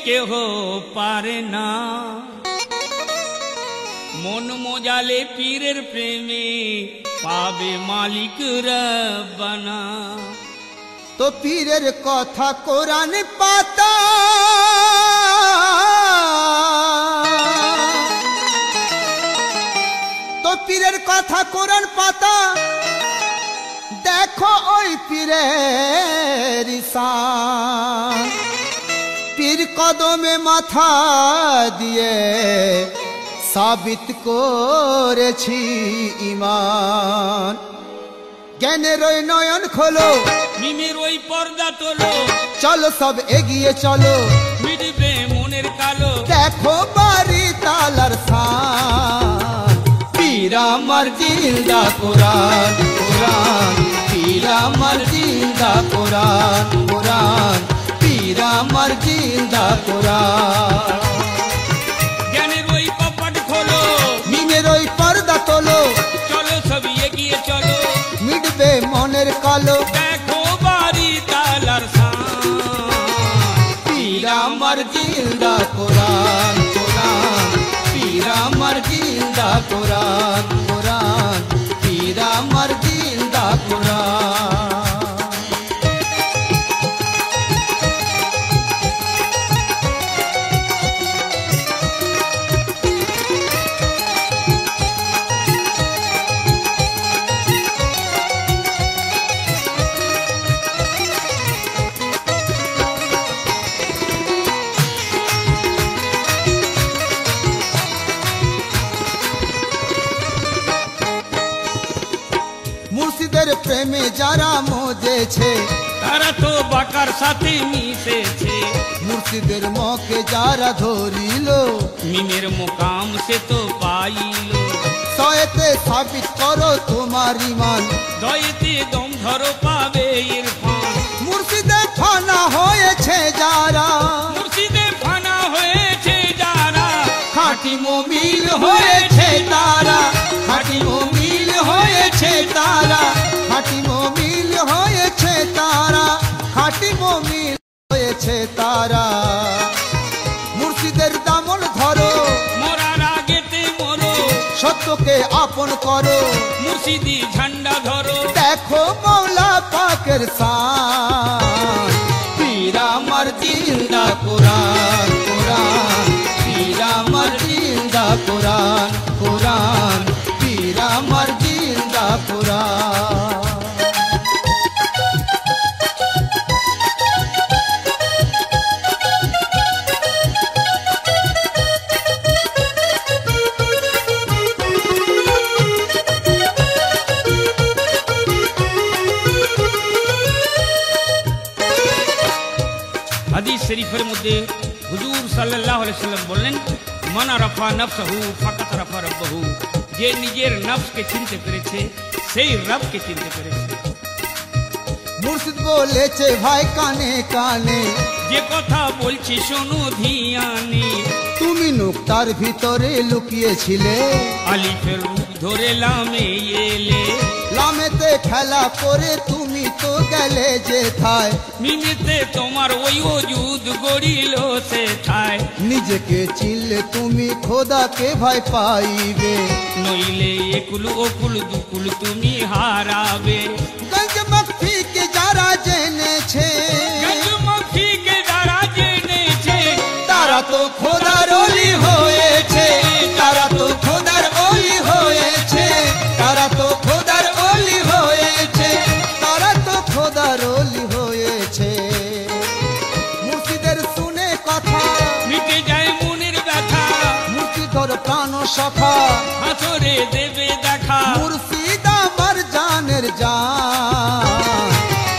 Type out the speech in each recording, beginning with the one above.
কেহ পারে না। মন মজালে পীরের প্রেমে পাবে মালিক রব্বানা। তো পীরের কথা কোরআন পাতা, তো পীরের কথা কোরআন পাতা, দেখো ওই পীরের ঈশান। পীর কদমে মাথা দিয়ে সাবিত করেছি ঈমান। জ্ঞানের ওই নয়ন খোলো, মিমের ওই পর্দা তোলো, চলো সব এগিয়ে চলো, মিটবে মনের কালো। দেখো বাড়ি তালার শান। পীর আমার জিন্দা কোরআন, কোরআন, পীর আমার জিন্দা কোরআন, কোরআন, পীর আমার জিন্দা কোরআন। জ্ঞানের ওই কপাট খোলো, মিমের ওই পর্দা তোলো, চলো সব এগিয়ে চলো, মিটবে মনের কালো। দেখো বাড়ি তালার শান। পীর আমার জিন্দা কোরআন, কোরআন, পীর আমার জিন্দা কোরআন, কোরআন, পীর আমার জিন্দা কোরআন। মুর্শিদের প্রেমে যারা মজেছে, তারা তো বাকার সাথে মিশেছে। মুর্শিদের মকে যারা ধরিল, মিমের মোকাম সে তো পাইল। সয়েতে সাবিত করো তোমার ঈমান। দয়েতে দম ধরো পাবে ইরফান। মুর্শিদে ফানা হয়েছে যারা, মুর্শিদে ফানা হয়েছে যারা, খাঁটি মুমিন হয়েছে তারা, খাঁটি মুমিন হয়েছে তারা, খাঁটি মুমিন হয়েছে তারা, খাঁটি মুমিন হয়েছে তারা। মুর্শিদের দামন ধরো, মরার আগেতে মরো, সত্যকে আপন করো, মুর্শিদি ঝান্ডা ধরো। দেখো মৌলা পাকের শান। পীর আমার জিন্দা কোরআন, কোরআন, পীর আমার জিন্দা কোরআন, কোরআন, পীর আমার জিন্দা কোরআন। হাদিস শরীফের মধ্যে হুজুর সাল্লাল্লাহু আলাইহি সাল্লাম বললেন, মান আরাফা নফসহু ফাকাত আরাফা রাব্বাহু। যে নিজের নফসকে চিনতে পেরেছে, সেই রবকে চিনতে পেরেছে। মুর্শিদ বলেছে ভাই কানে কানে, যে কথা বলছি শোনো ধিয়ানে। তুমি নুক্তার ভিতরে লুকিয়েছিলে, আলিফের রূপ ধরে লামে এলে। লামেতে খেলা করে তুমি তো গেলে যেথায়, মিমেতে তোমার ওই ওজুদ গড়িল সেথায়। নিজেকে চিনলে তুমি খোদাকে ভয় পাইবে, নইলে একুল ওকুল দুকুল তুমি হারাবে। গঞ্জ মক্ফিকে যারা জেনেছে, গঞ্জমুখীকে যারা জেনেছে, তারা তো খোদার ওলি হয়েছে, তারা তো খোদার ওলি হয়েছে, তারা তো খোদার ওলি হয়েছে, তারা তো খোদার ওলি হয়েছে। মুর্শিদের শুনে কথা, মিটে যায় মনের ব্যথা। মুর্শিদর প্রাণ সখা, হাসরে দেবে দেখা। মুর্শিদ আমার জানের জান।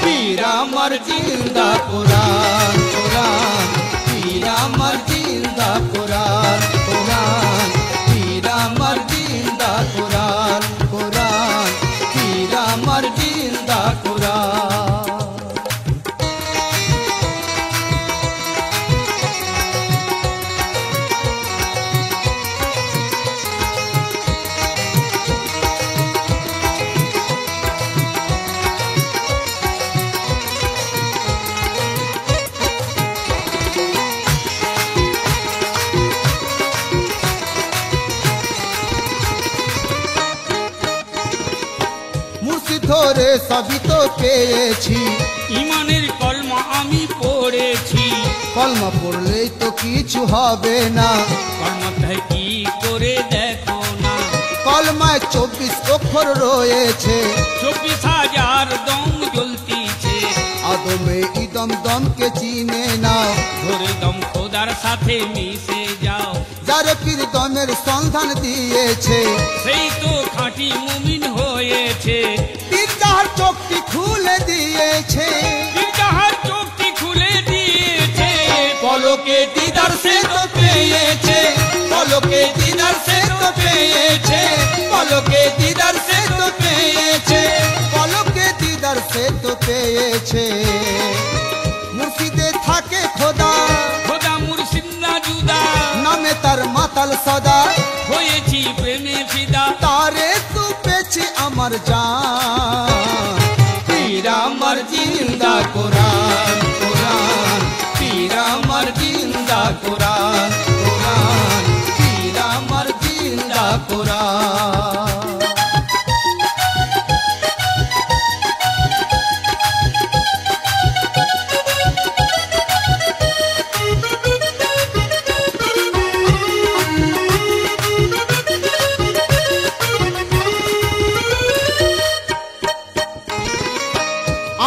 পীর আমার জিন্দা কোরআন, কোরআন, পীর আমার জিন্দা কোরআন, কোরআন, পীর আমার জিন্দা কোরআন, কোরআন, পীর আমার জিন্দা কোরআন। করে সবই তো পেয়েছি। ইমানের কলমা আমি পড়েছি, কলমা পড়লেই তো কিছু হবে না। কলমাটায় কি করে দেখো না, কলমায় 24 অক্ষর রয়েছে, 24,000 দম জ্বলতিছে। আদমে ইদম দমকে চিনে নাও, ধরে দম খোদার সাথে মিশে যাও। যার পীর দমের সন্ধান দিয়েছে, সেই তো খাঁটি মুমিন হয়েছে। পীর যাহার চোখটি খুলে দিয়েছে, পীর যাহার চোখটি খুলে দিয়েছে। পলকে দিদার সে তো পেয়েছে, পলকে দিদার সে তো পেয়েছে, পলকে দিদার সে তো পেয়েছে, পলকে দিদার সে তো পেয়েছে। মুর্শিদে থাকে খোদা, খোদা মুর্শিদ না জুদা, নামে তার মাতাল সদা, হয়েছি প্রেমে ফিদা। তারে তু পেছি আমার জান। পীর আমার জিন্দা কোরআন, কোরআন, পীর আমার জিন্দা কোরআন, কোরআন, পীর আমার জিন্দা কোরআন।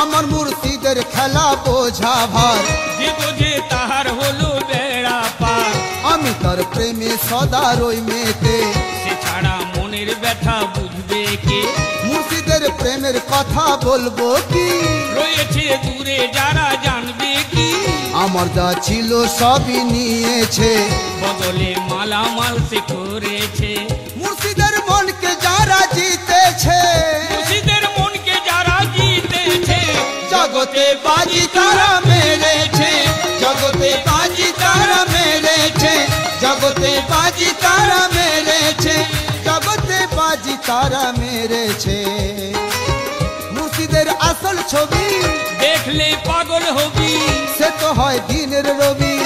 আমার মুর্শিদের খেলা বোঝা ভার, যে বোঝে তাহার হলো বেড়া পার। আমি তার প্রেমে সদা রই মেতে, সে ছাড়া মনের ব্যথা বুঝবে কে। মুর্শিদের প্রেমের কথা বলবো কি, রয়েছে দূরে যারা জানবে কি। আমার যা ছিল সবই নিয়েছে, বদলে মালামাল সে করেছে। মুর্শিদের মনকে যারা জিতেছে, মুর্শিদের মনকে যারা জিতেছে। জগতে বাজি তারা মেরেছে, জগতে বাজি তারা মেরেছে, জগতে বাজি তারা মেরেছে, জগতে বাজি তারা মেরেছে। মুর্শিদের আসল ছবি দেখলে পাগল হবি, সে তো হয় দিনের রবি,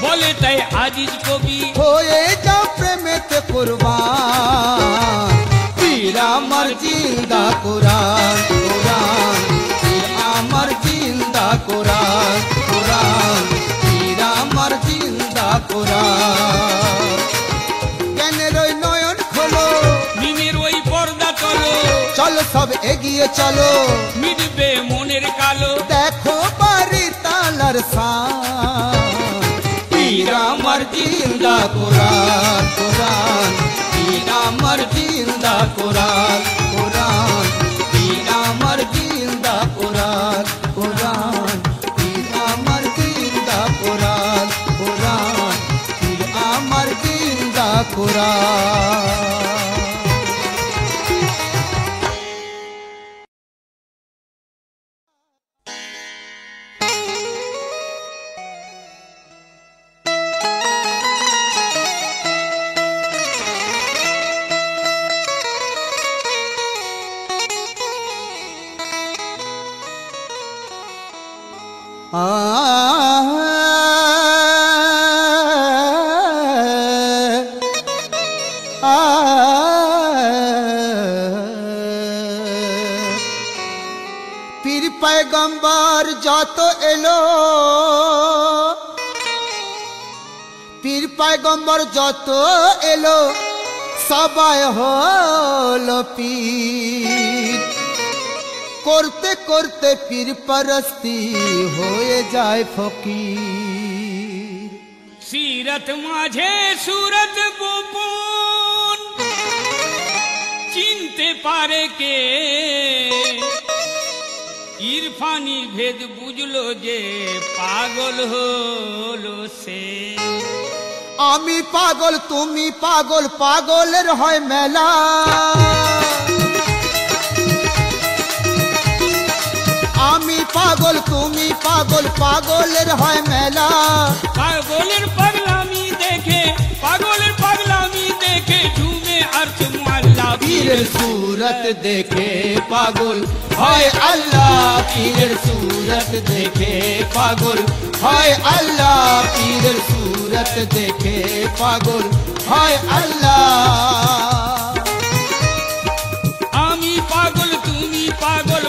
বলে তাই আজিজ কবি। হয়ে যাও প্রেমেতে কুরবান। পীর আমার জিন্দা কোরআন, কোরআন, পীর আমার জিন্দা কোরআন, কোরআন, পীর আমার জিন্দা কোরআন। জ্ঞানের ওই নয়ন খোলো, মিমের ওই পর্দা চলো, চলো সব এগিয়ে চলো, মিটবে মনের কালো। দেখো বাড়ি তালার সান। পীর আমার জিন্দা কোরআন, কোরআন, পীর আমার জিন্দা কোরআন, কোরআন, পীর আমার জিন্দা কোরআন, কোরআন, পীর আমার জিন্দা কোরআন, কোরআন, পীর আমার জিন্দা কোরআন। পীর পয়গম্বর যত এলো, পীর পয়গম্বর যত এলো, সবাই হলো পীর। করতে করতে পীর পরস্তি হয়ে যায় ফকির। সিরত মাঝে সুরত গোপন, চিনতে পারে কে। ইরফানি ভেদ বুঝলো যে পাগল হলো সে। আমি পাগল তুমি পাগল, পাগলের হয় মেলা। আমি পাগল তুমি পাগল, পাগলের হয় মেলা। পাগলের পাগলামি দেখে, পাগলের পাগলামি দেখে ঝুমে আরশ মুআল্লা। পীরের सूरत देखे पागल हाय अल्लाह, पीर सूरत देखे पागल हाय अल्लाह, पीर सूरत देखे पागल हाय अल्लाह। आमी पागल तुमी पागल,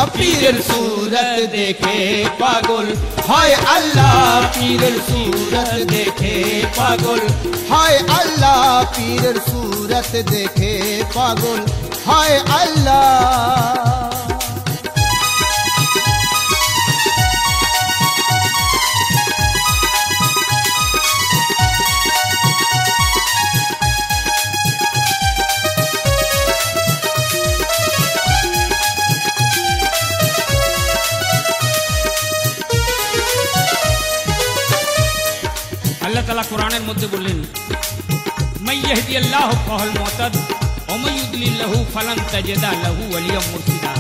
আল্লাহ পীরের सूरत देखे पागल हाय अल्लाह पीरेर सूरत देखे पागल हाय अल्लाह पीरेर सूरत देखे पागल हाय अल्लाह। আল্লাহ তাআলা কোরআনের মধ্যে বললেন মান ইয়াহদিয়াল্লাহু ফাহুল মুহতাদ ওয়া মান ইউদ্লিল্লাহু ফালান তাজিদা লাহু ওয়ালিয়্যাম মুরশিদা।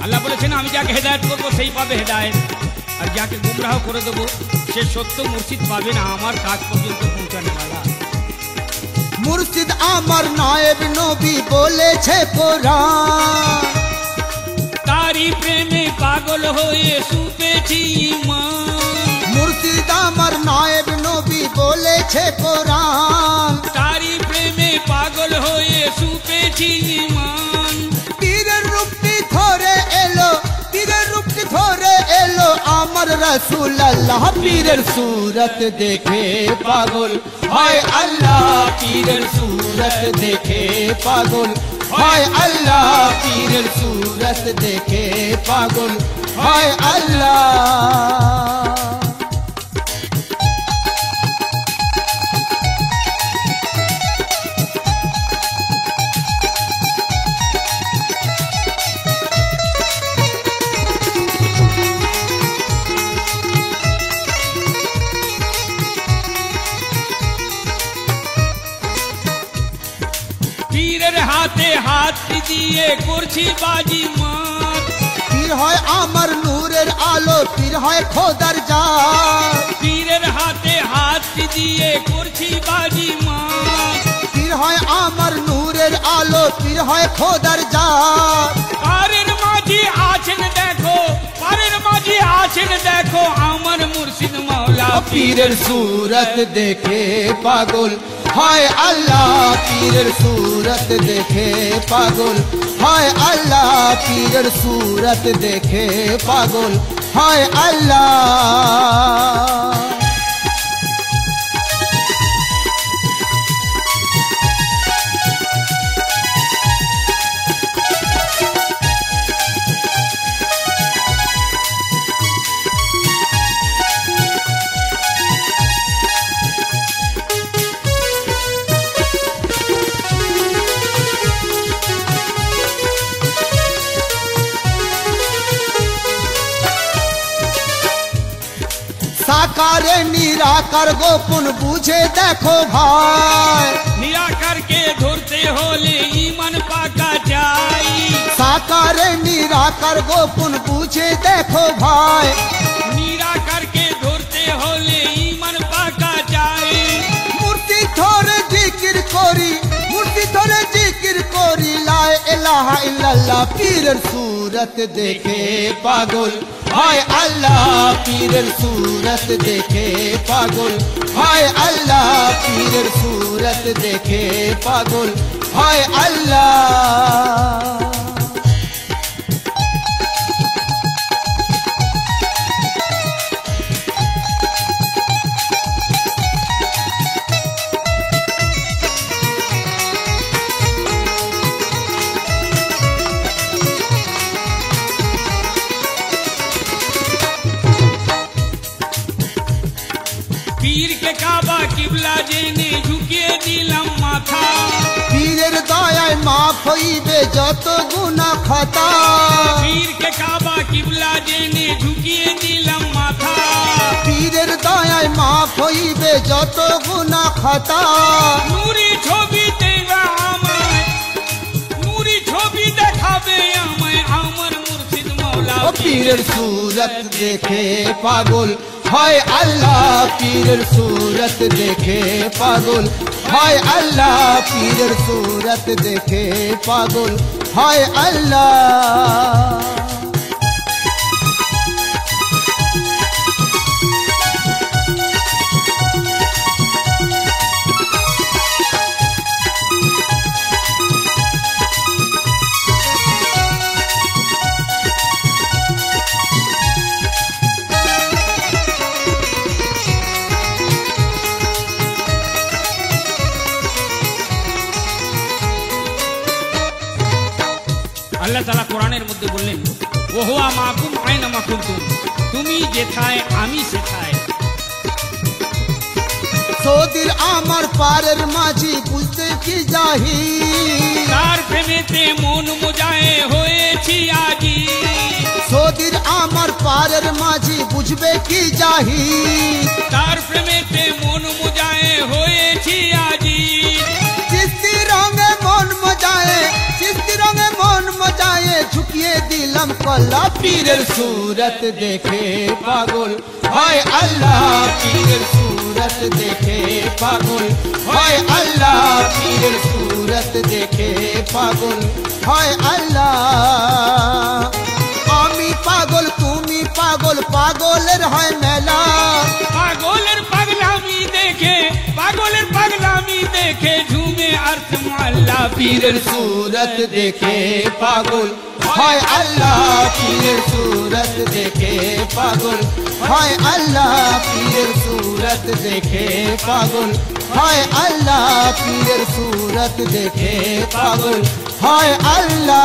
আল্লাহ বলেছেন আমি যাকে হেদায়েত করব সেই পাবে হেদায়েত, আর যাকে গুমরাহ করে দেব সে সত্য মুর্শিদ পাবে না আমার কাজ পর্যন্ত পৌঁছানে वाला। মুর্শিদ আমার নায়েব নবী বলেছে কোরআন তারি প্রেমে পাগল হয়ে সুপেছি ঈমান। মুর্শিদ আমার নায়েব নবী বলেছে কোরআন তারি প্রেমে পাগল হয়ে সুপেছি ঈমান। পীরের রূপটি ধরে এলো পীরের রূপটি ধরে এলো আমার রাসূল আল্লাহ পীরের सूरत देखे पागल हाय अल्लाह पीरेर सूरत देखे पागल हाय अल्लाह पीरेर सूरत देखे पागल हाय अल्लाह। পীরের হাতে হাত দিয়ে করছি বাজি মাত। পীর হয় আমার নূরের আলো পীর হয় খোদার জাত পীরের হাতে হাত দিয়ে করছি বাজি মাত। পীর হয় আমার নূরের আলো পীর হয় খোদার জাত পারের মাঝি আছেন দেখো পারের মাঝি আছেন দেখো আমার মুর্শিদ মাওলা। পীরের सूरत देखे पागल हाय अल्लाह पीरेर सूरत देखे पागल हाय अल्लाह पीरेर सूरत देखे पागल हाय अल्लाह। साकारे निराकार गोपन बुझे देखो भाई निराकार के धरते होले ईमान पाका जाई। साकारे निराकार गोपन बुझे देखो भाई निराकार के धरते होले ईमान पाका जाई। मूर्ति धरे जिकिर करी मूर्ति धरे जिकिर करी ला इलाहा इल्लल्लाह पीरेर सूरत देखे पागल हाय अल्लाह पीरेर सूरत देखे पागल हाय अल्लाह पीरेर सूरत देखे पागल हाय अल्लाह। पीर के काबा किबला जेने झुकिए दिलम माथा। पीरेर दयाय माफ हইবে যত গুনাহ খাতা पीर के काबा किबला जेने झुकिए दिलम माथा। पीरेर दयाय माफ হইবে যত গুনাহ খাতা नूरी ছবি দেবা আমায় नूरी ছবি দেখাবে আমায় আমার মুর্শিদ মাওলা। ओ पीरेर सूरत देखे पागल हाय अल्लाह पीरेर सूरत देखे पागल हाय अल्लाह पीरेर सूरत देखे पागल हाय अल्लाह। কোরআনের মধ্যে বললেন ওহুয়া মাকুম আইনা মাকুমতুম, তুমি যেথায় আমি সেথায়। সৌদির আমার পারের মাঝি বুঝতে কি যাহি, তার প্রেমেতে মন মোজায় হয়েছি আজি। সৌদির আমার পারের মাঝি বুঝবে কি যাহি, তার প্রেমেতে মন মোজায় হয়েছি আজি। চিস্তি রঙে মন মজায়ে, চিস্তি রঙে মন মজায়ে ঝুঁকিয়ে দিলাম কল্লা। পীরের सूरत দেখে পাগল হয় আল্লাহ, পীরের सूरत দেখে পাগল হয় আল্লাহ, পীরের सूरत দেখে পাগল হয় আল্লাহ। আমি পাগল তুমি পাগল, পাগলের হয় মেলা। পাগলের পাগলামি দেখে, পাগলের পাগলামি দেখে ঝুমে अर्थ मोहल्ला। পীরের सूरत দেখে পাগল হয় আল্লাহ, পীরের सूरत দেখে পাগল হয় আল্লাহ, পীরের सूरत দেখে পাগল হয় আল্লাহ, পীরের सूरत দেখে পাগল হয় আল্লাহ।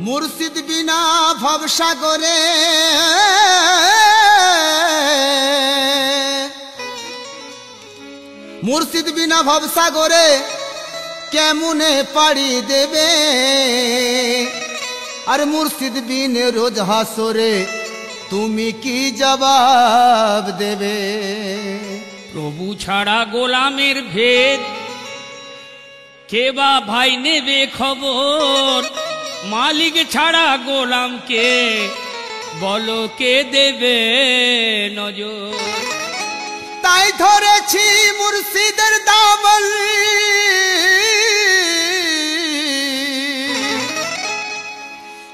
মুর্শিদ বিনা ভবসাগরে মুর্শিদ বিনা ভবসাগরে কেমনে পাড়ি দেবে, আর মুর্শিদ বিনে রোজ হাসরে তুমি কি জবাব দেবে। প্রভু ছাড়া গোলামের ভেদ কে বা ভাই নেবে খবর, মালিক ছাড়া গোলামকে বলো কে দেবে নজর। তাই ধরেছি মুর্শিদের দামন,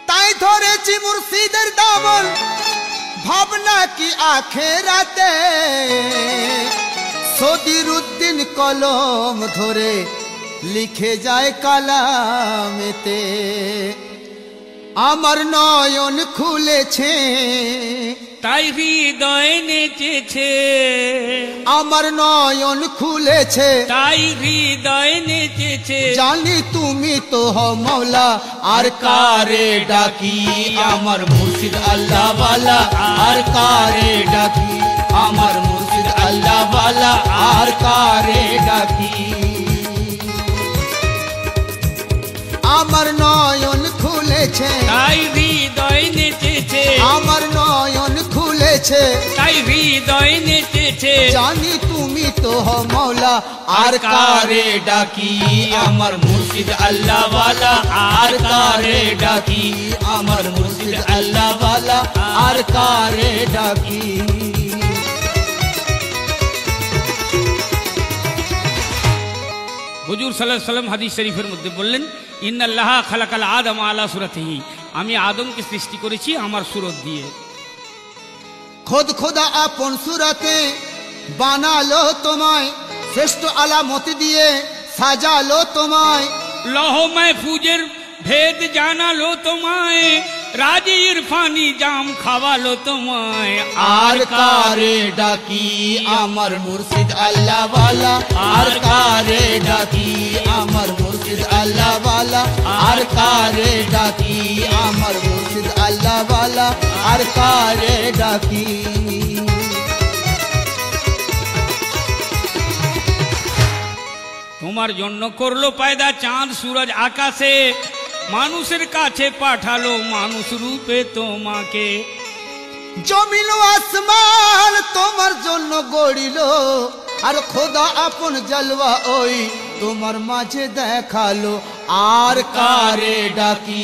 তাই ধরেছি মুর্শিদের দামন, ভাবনা কি আখেরাতে। সদিরুদ্দিন কলম ধরে লিখে যায় কালামেতে, আমার নয়ন খুলেছে তাই হৃদয় নেচেছে, আমার নয়ন খুলেছে তাই হৃদয় নেচেছে। জানি তুমি তো হও মৌলা, আর কারে ডাকি আমার মুর্শিদ আল্লাহ ওয়ালা, আর কারে ডাকি আমার মুর্শিদ আল্লাহ ওয়ালা, আর কারে ডাকি। আমার নয়ন খুলেছে তাই হৃদয় নেচেছে, আমার নয়ন খুলেছে তাই হৃদয় নেচেছে। জানি তুমি তো হও মৌলা, আর কারে ডাকি আমার মুর্শিদ আল্লাহ ওয়ালা, আর কারে ডাকি আমার মুর্শিদ আল্লাহ ওয়ালা, আর কারে ডাকি। হুজুর সাল্লাল্লাহু আলাইহি ওয়াসাল্লাম হাদিস শরীফের মধ্যে বললেন ইন্নাল্লাহা খালাকাল আদম আলা সুরাতিহি, আমি আদমকে সৃষ্টি করেছি আমার সুরত দিয়ে। খোদ খোদা আপন সুরতে বানালো তোমায়, শ্রেষ্ঠ আলামত দিয়ে সাজালো তোমায়। লৌহ মাহফুজের ভেদ জানালো তোমায়, রাজি ইরফানি জাম খাওয়ালো তোমায়। আর কারে ডাকি আমার মুর্শিদ আল্লাহ ওয়ালা, আর কারে ডাকি আমার মুর্শিদ আল্লাহ ওয়ালা, আর কারে ডাকি আমার মুর্শিদ আল্লাহ ওয়ালা, আর কারে ডাকি। তোমার জন্য করলো পয়দা চাঁদ সূরজ আকাশে, মানুষের কাছে পাঠালো মানুষ রূপে তোমাকে। জমিল আসমান তোমার জন্য গড়িল, আর খোদা আপন জলওয়া ওই তোমার মাঝে দেখালো আর কারে ডাকি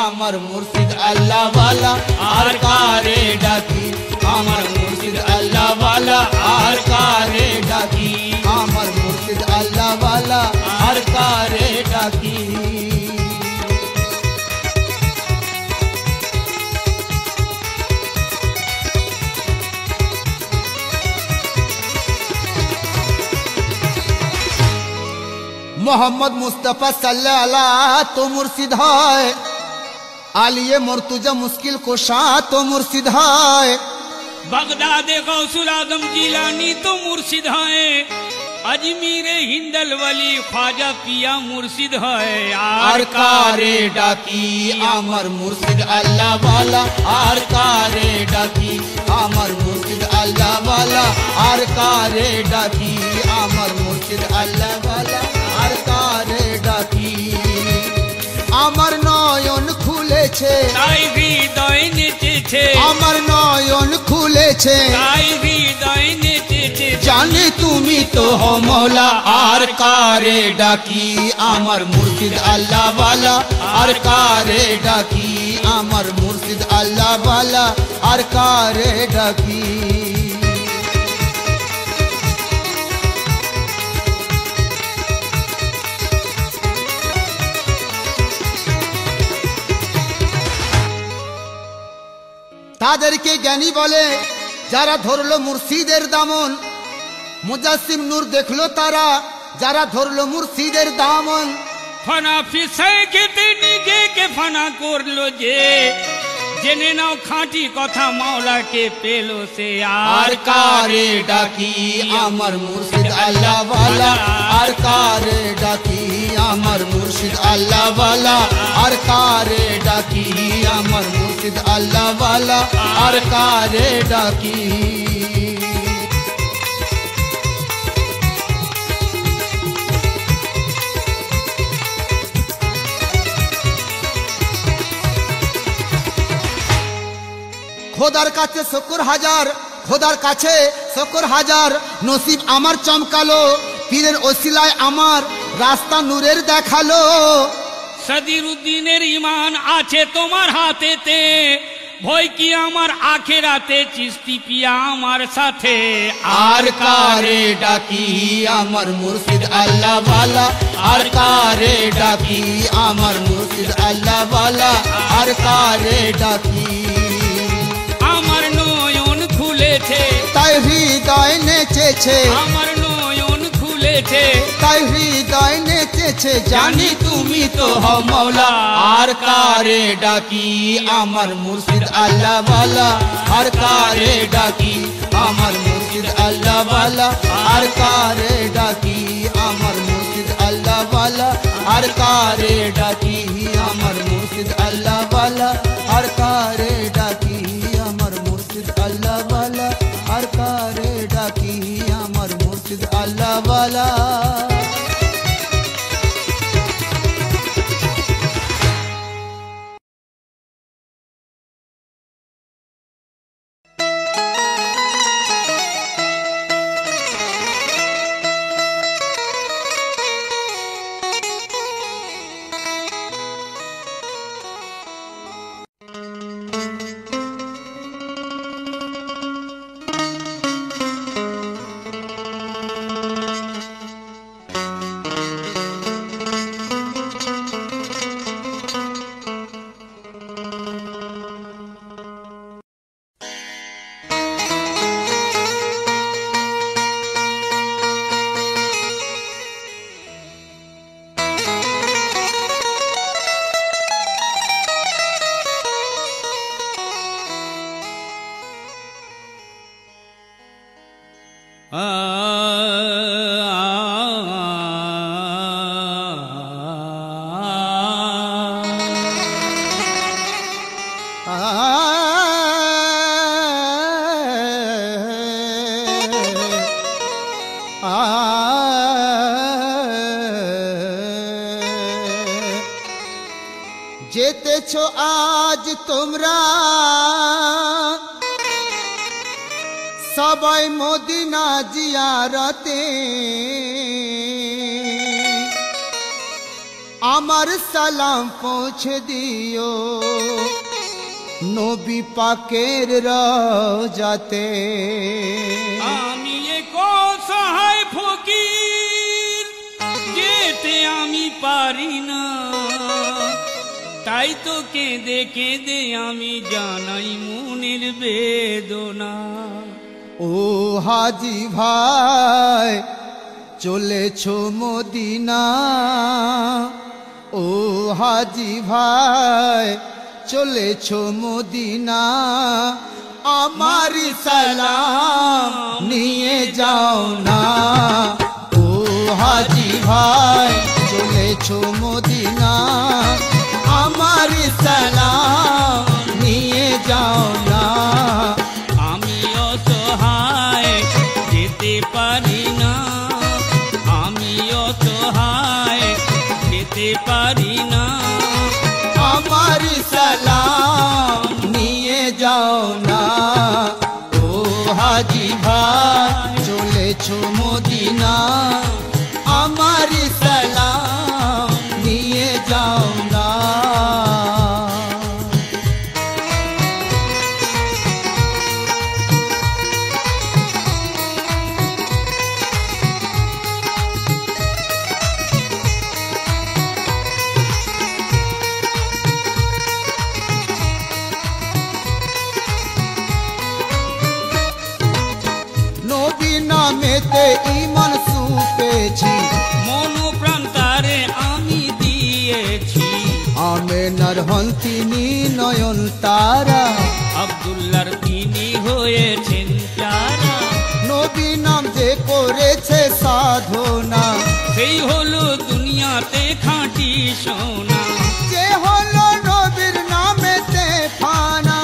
আমার মুর্শিদ আল্লাহ ওয়ালা আর কারে ডাকি আমার মুর্শিদ আল্লাহ ওয়ালা আর কারে ডাকি আমার মুর্শিদ আল্লাহ ওয়ালা আর কারে ডাকি मोहम्मद मुस्तफा सल्लल्लाहु तो मुर्शिद है आलिए मुर्तजा मुश्किल कोशा तो मुर्शिद है बगदाद गौसुल आजम जिलानी तो मुर्शिद है अजमीर हिंदल वली ख्वाजा पिया मुर्शिद है आर कारे डाकी अमर मुर्शिद अल्लाह वाला आर कारे डाकी अमर मुर्शिद अल्लाह वाला आर कारे डाकी अमर मुर्शिद अल्लाह वाला आर कारे डाकी আমার নয়ন খুলেছে তাই হৃদয় নেচেছে আমার নয়ন খুলেছে তাই হৃদয় নেচেছে জানে তুমি তো হো মওলা আর কারে ডাকি আমার মুর্শিদ আল্লাহ ওয়ালা আর কারে ডাকি আমার মুর্শিদ আল্লাহ ওয়ালা আর কারে ডাকি তাদেরকে জ্ঞানী বলে যারা ধরলো মুর্শিদের দামন মুজাসসিম নূর দেখলো তারা যারা ধরলো মুর্শিদের দামন ফানা ফিসে খেতে নিজেকে ফানা করলো যে জেনে নাও খাঁটি কথা মাওলাকে পেলো সে আর কারে ডাকি আমার মুর্শিদ আল্লাহ ওয়ালা আর কারে ডাকি আমার মুর্শিদ আল্লাহ ওয়ালা আর কারে ডাকি আমার মুর্শিদ আল্লাহ ওয়ালা আর কারে ডাকি খোদার কাছে শুকর হাজার খোদার কাছে শুকর হাজার নসিব আমার চমকালো পীরের ওসিলায় আমার রাস্তা নূরের দেখালো সদিরুদ্দিনের ঈমান আছে তোমার হাতেতে ভয় কি আমার আখেরাতে চিস্তি পিয়া আমার সাথে আর কারে ডাকি আমার মুর্শিদ আল্লাহ ওয়ালা আর কারে ডাকি আমার মুর্শিদ আল্লাহ ওয়ালা আর কারে ডাকি আমার নয়ন খুলেছে তাই হৃদয় নেচেছে আমার নয়ন খুলেছে তাই হৃদয় নেচেছে জানি তুমি তো হো মওলা আর কারে ডাকি আমার মুর্শিদ আল্লাহ ওয়ালা আর কারে ডাকি আমার মুর্শিদ আল্লাহ ওয়ালা আর কারে ডাকি আমার মুর্শিদ আল্লাহ ওয়ালা আর কারে ডাকি আমার মুর্শিদ আল্লাহ ওয়ালা আর কারে ডাকি আমার মুর্শিদ আল্লাহ ওয়ালা আর কারে ডাকি আমার মুর্শিদ আল্লাহ ওয়ালা যেতেছো আজ তোমরা সবাই মদিনা জিয়ারতে আমার সালাম পৌঁছে দিও নবী পাকের রওজাতে। আমি এক অসহায় ফকির, যেতে আমি পারি না, তাই তো কেঁদে কেঁদে আমি জানাই মনের বেদনা। ও হাজি ভাই চলেছো মদিনা, ও হাজি ভাই চলেছো মদিনা, আমার সালাম নিয়ে যাও না। ও হাজি ভাই চলেছো মদিনা, আমার সালাম নিয়ে যাও না। আমি অসহায় যেতে পারি না, আমি অসহায় যেতে পারি না, আমার সালাম নিয়ে যাও না। ও হাজি ভাই চলেছো মদিনা, আমার সালাম নিয়ে যাও না। নবী নামেতে ঈমান সুপেছি, মন প্রাণ তারে আমি দিয়েছি। আমেনার হন তিনি নয়ন তারা, আব্দুল্লাহর তিনি হয়েছেন প্যারা। নবী নাম যে করেছে সাধনা, সেই হলো দুনিয়াতে খাঁটি সোনা, যে হলো নবীর নামেতে ফানা।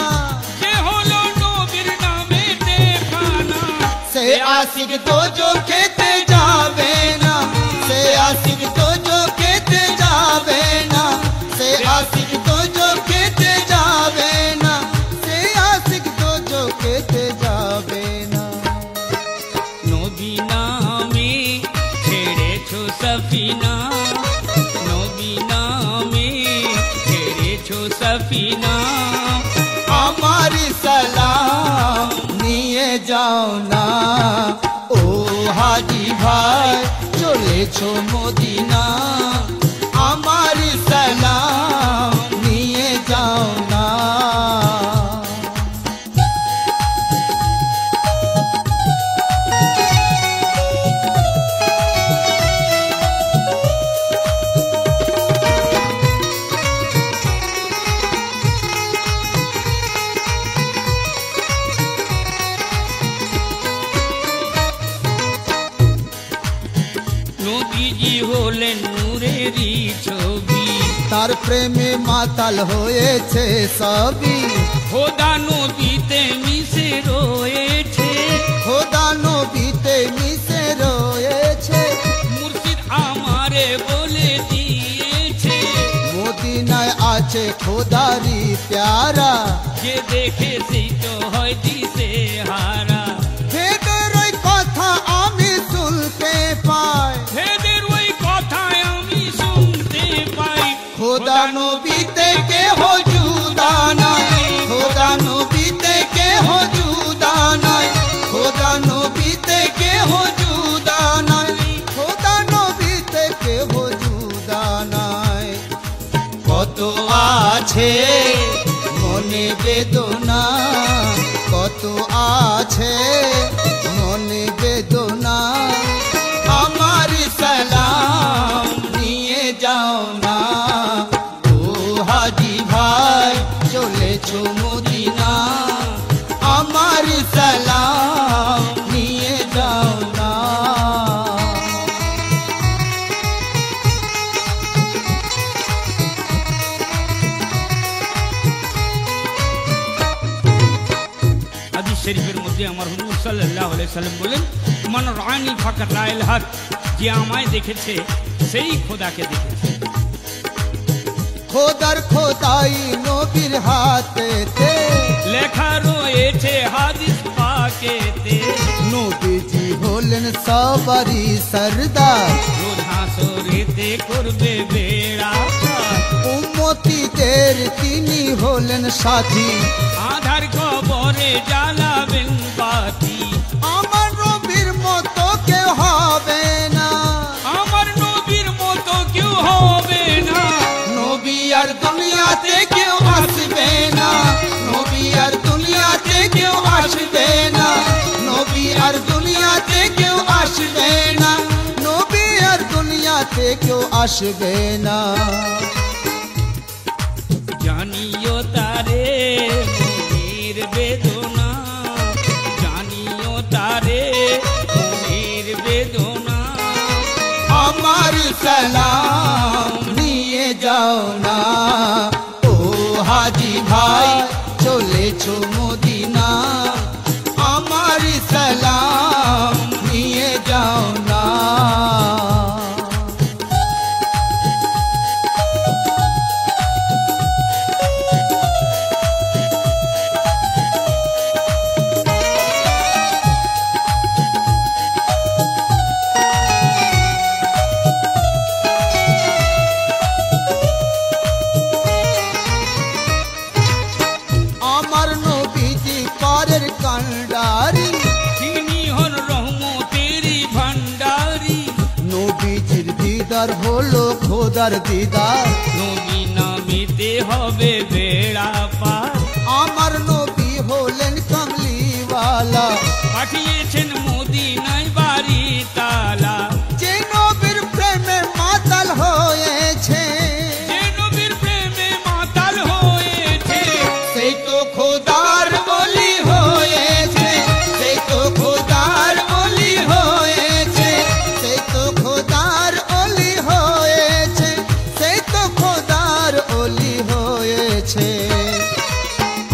যে হলো নবীর নামেতে ফানা। সে আশিক তো जो খেতে যাবে না, সে আশিক তো जो খেতে যাবে না, সে আশিক তো जो খেতে যাবে না, সে আশিক তো जो খেতে যাবে না। নবী নামে ছেড়েছো সফিনা, নবী নামে ছেড়েছো সফিনা, আমার সালাম নিয়ে যাও না। ও হাজি ভাই চলেছো মদিনা, আমার সালাম নিয়ে যাও না। নবীজি হলেন নূরেরই ছবি, তার প্রেমে মাতাল হয়েছে সবই, খোদা নবীতে মিশে রয়েছে, খোদা নবীতে মিশে রয়েছে। মুর্শিদ আমারে বলে দিয়েছে, মদিনায় আছে খোদারি প্যারা, যে দেখে সেই তো হয় দিশে হারা। ভেদের ওই কথা আমি শুনতে পাই, ভেদের ওই কথায় আমি শুনতে পাই, খোদা নবীতে কেহ জুদা নাই, খোদা নবীতে কেহ জুদা নাই, খোদা নবীতে কেহ জুদা নাই, খোদা নবীতে কেহ জুদা নাই। কত আছে মনে বেদনা, কত আছে মনে বেদনা, আমার সালাম নিয়ে যাও না। ও হাজি ভাই চলেছো মদিনা, আমার সালাম নিয়ে যাও না। হাদিস শরীফের মধ্যে আমার হুজুর সাল্লাল্লাহু আলাইহি সাল্লাম বলেন, মান রাআনি ফাকাত রাআল হক, যে আমায় দেখেছে সেই খোদাকে দেখেছে। খোদার খোদাই নবীর হাতেতে, লেখা রয়েছে হাদিস পাকেতে, নবীজি হলেন হলেন সবারই সরদার, রোজ হাসরেতে করবে বেড়া পার। উম্মতীদের তিনি হলেন সাথী, আধার কবরে জ্বালাবেন বাতি। আমার নবীর মতো কেউ হবে না, আমার নবীর মতো কেউ হবে না। নবী আর দুনিয়াতে কেউ আসবে না, নবী আর দুনিয়াতে কেউ আসবে না, নবী আর দুনিয়াতে কেউ আসবে না, নবী আর দুনিয়াতে কেউ আসবে না। জানিও তারে মনের বেদনা, জানিও তারে মনের বেদনা। আমার সালাম নিয়ে যাও না, ও হাজি ভাই চলেছো মদিনা, আমার সালাম নিয়ে যাও না। আমার নবীজি পারের কান্ডারি, তিনি হন রহমতেরি ভান্ডারি। নবীজির দিদার হলো খোদার দিদার, নবী নামিতে হবে বেড়া পার। আমার নবী হলেন কামলিওয়ালা, পাঠিয়েছেন মদিনায় বাড়ি তালা। যে নবীর প্রেমে মাতাল হয়েছে, যে নবীর প্রেমে মাতাল হয়েছে, সেই তো খোদার ওলি হয়েছে, সেই তো খোদার ওলি হয়েছে, সেই তো খোদার ওলি হয়েছে, সেই তো খোদার ওলি হয়েছে।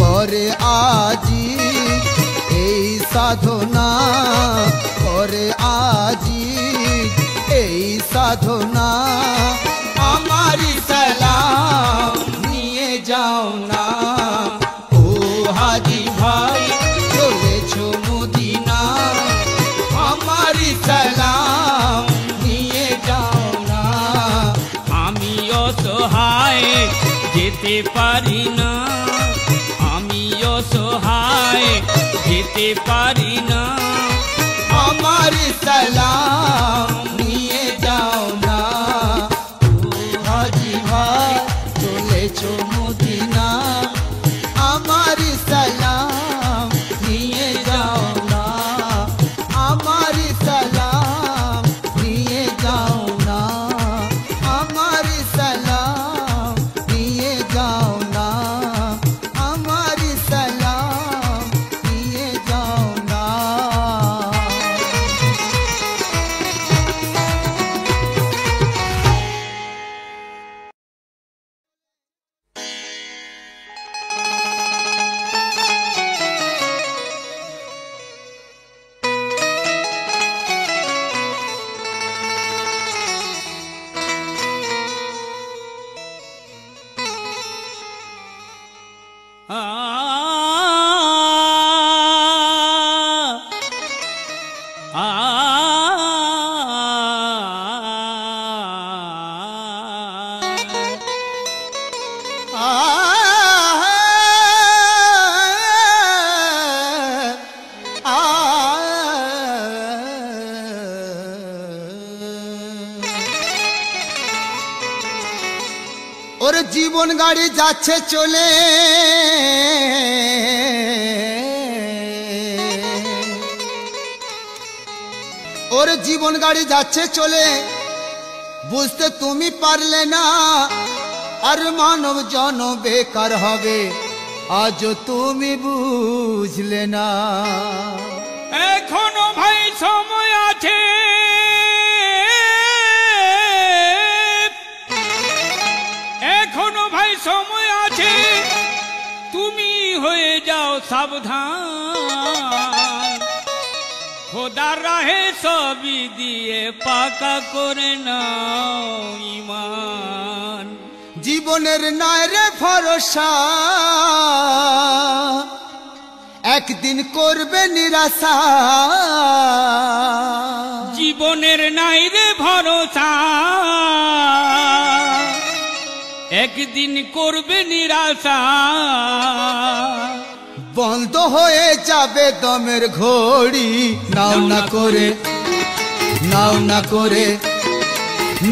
করে আজি এই সাধনা, করে আজি এই সাধনা, আমারি সালাম নিয়ে যাও না, ও হাজি ভাই চলেছো মদিনা, আমারি সালাম নিয়ে যাও না। আমি অসহায় যেতে পারি না, আমি অসহায় যেতে পারি না। আমার সালাম নিয়ে যাও না, ও হাজি ভাই চলেছো মদিনা, আমার সালাম নিয়ে যাও না, আমার সালাম নিয়ে যাও না, আমার সালাম নিয়ে যাও না, আমার সালাম নিয়ে যাও না। ওর জীবন গাড়ি যাচ্ছে চলে, ওর জীবন গাড়ি যাচ্ছে চলে, বুঝতে তুমি পারলে না, আর মানব জন বেকার হবে, আজ তুমি বুঝলে না। এখনো ভাই সময় আছে, এখনো ভাই সময় আছে, তুমি হয়ে যাও সাবধান। খোদার রাহে সবই দিয়ে পাকা করে নাও ঈমান। জীবনের নাই রে ভরসা, একদিন করবে নিরাশা, জীবনের নাই রে ভরসা, একদিন করবে নিরাশা। বন্ধ হয়ে যাবে দমের ঘড়ি, নাও না করে, নাও না করে,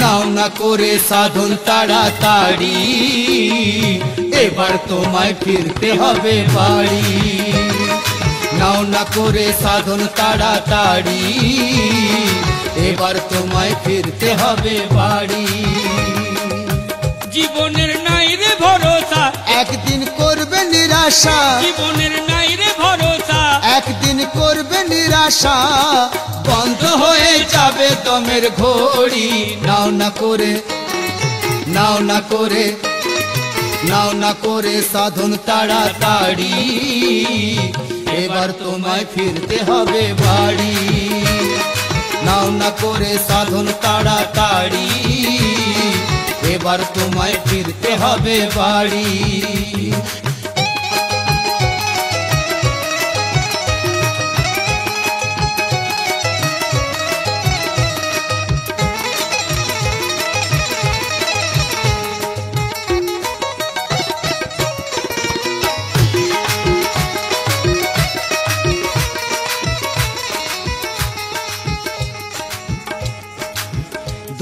নাও না করে সাধন তাড়াতাড়ি, এবার তোমায় ফিরতে হবে বাড়ি। নাও না করে সাধন তাড়াতাড়ি, এবার তোমায় ফিরতে হবে বাড়ি। জীবনের নাই রে ভরসা, একদিন করবে নিরাশা, জীবনের নাই রে ভরসা, একদিন করবে নিরাশা। বন্ধ হয়ে যাবে দমের ঘড়ি, নাও না করে, নাও না করে, নাও না করে সাধন তাড়াতাড়ি, এবার তোমায় ফিরতে হবে বাড়ি। নাও না করে সাধন তাড়াতাড়ি, এবার তোমায় ফিরতে হবে বাড়ি।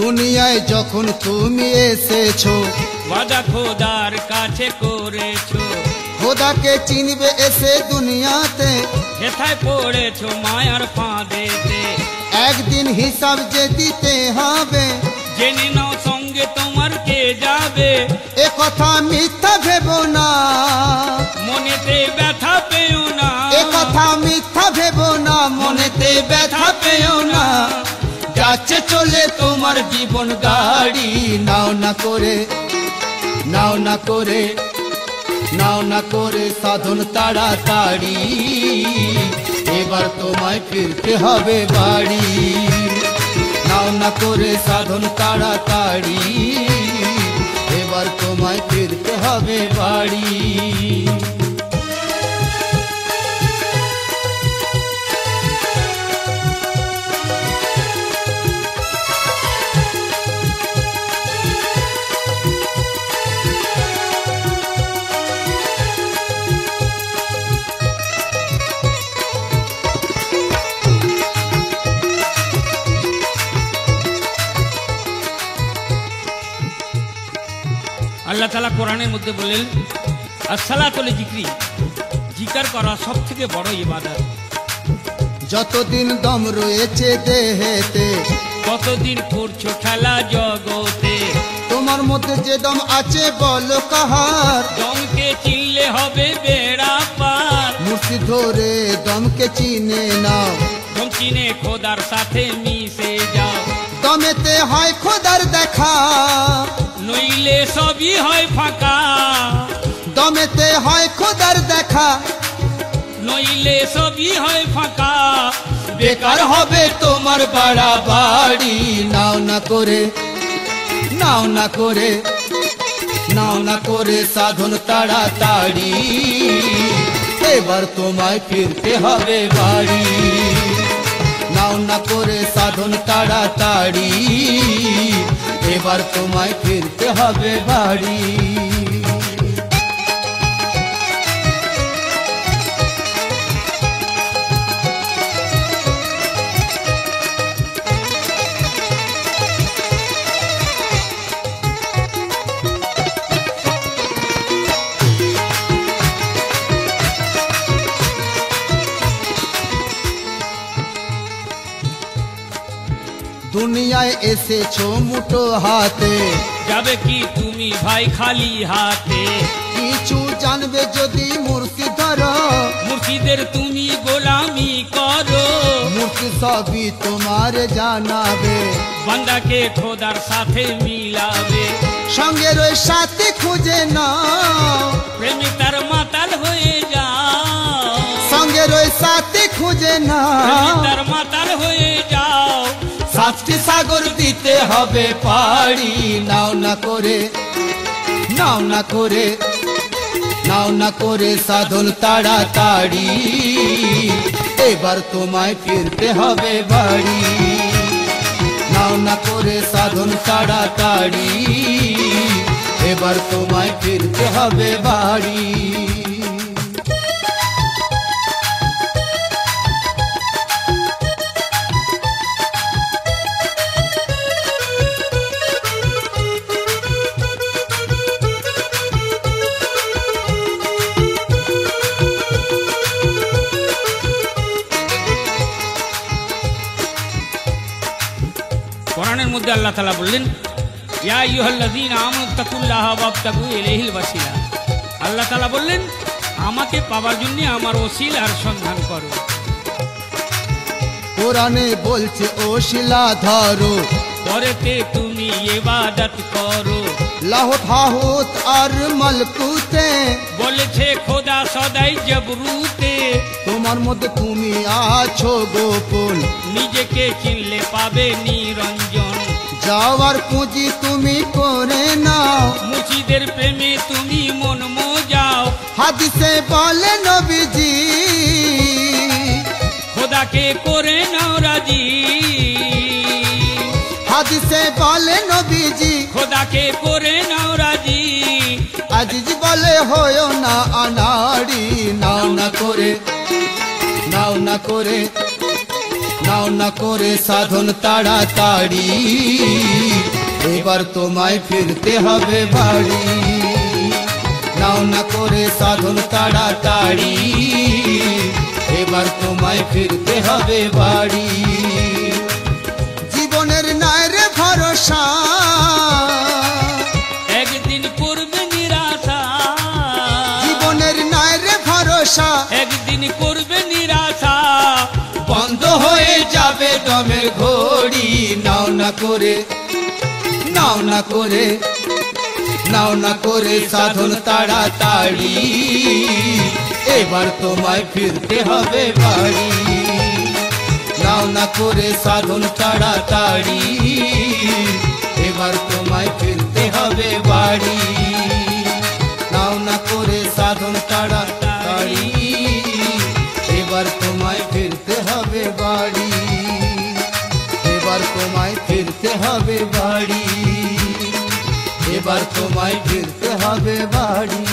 দুনিয়ায় যখন তুমি এসেছো, ওয়াদা খোদার কাছে করেছো, খোদাকে চিনবে এসে দুনিয়াতে, হেথায় পড়েছো মায়ার ফাঁদেতে। একদিন হিসাব যে দিতে হবে, জেনে নাও সঙ্গে তোমার কে যাবে, এ কথা মিথ্যা ভেবো না, মনেতে ব্যথা পেও না, এ কথা মিথ্যা ভেবো না, মনেতে ব্যথা পেও না। যাচ্ছে চলে তোমার জীবন গাড়ি, নাও না করে, নাও না করে, নাও না করে সাধন তাড়াতাড়ি, এবার তোমায় ফিরতে হবে বাড়ি। নাও না করে সাধন তাড়াতাড়ি, এবার তোমায় ফিরতে হবে বাড়ি। আল্লাহ তাআলা কোরআনের মধ্যে বললেন, আসসালাতুল জিকরি, জিকার করা সব থেকে বড় ইবাদত। যতদিন দম রয়েছে দেহেতে, কতদিন করছো খেলা জগতে, তোমার মধ্যে যে দম আছে বলো কাহার, দমকে চিনলে হবে বেড়া পার। মুর্শিদ ধরে দমকে চিনে নাও, দম চিনে খোদার সাথে মিশে যাও, দমেতে হয় খোদার দেখা, নইলে সবই হয় ফাঁকা, দমেতে হয় খোদার দেখা, নইলে সবই হয় ফাঁকা। বেকার হবে তোমার বাড়াবাড়ি, নাও না করে, নাও না করে, নাও না করে সাধন তাড়াতাড়ি, এবার তোমায় ফিরতে হবে বাড়ি। নাও না করে সাধন তাড়াতাড়ি, এবার তোমায় ফিরতে হবে বাড়ি। দুনিয়ায় এসেছো মুঠো হাতে, যাবে কি তুমি ভাই খালি হাতে, কিছু জানবে যদি মুর্শিদ ধরো, মুর্শিদের তুমি গোলামি করো, মুর্শিদ সবই তোমার জানাবে, বান্দাকে খোদার সাথে মিলাবে, সঙ্গের ওই সাথে খুঁজে নাও, প্রেমে তার মাতাল হয়ে যাও, সঙ্গের ওই সাথে খুঁজে প্রেমে নাও, তার মাতাল হয়ে যাও। সাতটি সাগর দিতে হবে পাড়ি, নাও না করে, নাও না করে, নাও না করে সাধন তাড়াতাড়ি, এবার তোমায় ফিরতে হবে বাড়ি। নাও না করে সাধন তাড়াতাড়ি, এবার তোমায় ফিরতে হবে বাড়ি। কোরআনের মধ্যে আল্লাহ তাআলা বললেন, ইয়া আইয়ুহাল্লাযীনা আমানুত্তাকুল্লাহা ওয়াবতাগু ইলাইহিল ওয়াসিলা। আল্লাহ তাআলা বললেন, আমাকে পাওয়ার জন্য আমার ওসিলার সন্ধান করো। কোরআনে বলছে ওসিলা ধরো, পরেতে তুমি ইবাদত করো। লাহুত হাহুত আর মালকুতে, বলেছে খোদা সদাই জবরুতে। তোমার মধ্যে তুমি আছো গোপন, নিজেকে চিনলে পাবে নিরঞ্জন। যাওয়ার পুঁজি তুমি করে নাও, মুর্শিদের প্রেমে তুমি মন মোজাও। হাদিসে বলে নবীজি, খোদাকে করে নাও রাজি। হাদিসে বলে নবীজি, খোদাকে করে নাও রাজি। আজিজ বলে হয় না আনাড়ি। নাও না করে, নাও না করে, নাও না করে সাধন তাড়াতাড়ি, এবার তোমায় ফিরতে হবে বাড়ি। নাও না করে সাধন তাড়াতাড়ি, এবার তোমায় ফিরতে হবে বাড়ি। জীবনের নাই রে ভরসা, একদিন করবে নিরাশা। জীবনের নাই রে ভরসা, একদিন করবে নিরাশা। বন্ধ হয়ে যাবে দমের ঘড়ি। নাও না করে, নাও না করে, নাও না করে সাধন তাড়াতাড়ি, এবার তোমায় ফিরতে হবে বাড়ি। নাও না করে সাধন তাড়াতাড়ি, এবার তোমায় ফিরতে হবে বাড়ি। নাও না করে সাধন তাড়াতাড়ি, এবার তোমায় ফিরতে হবে বাড়ি। এবার তোমায় ফিরতে হবে বাড়ি। এবার তোমায় ফিরতে হবে বাড়ি।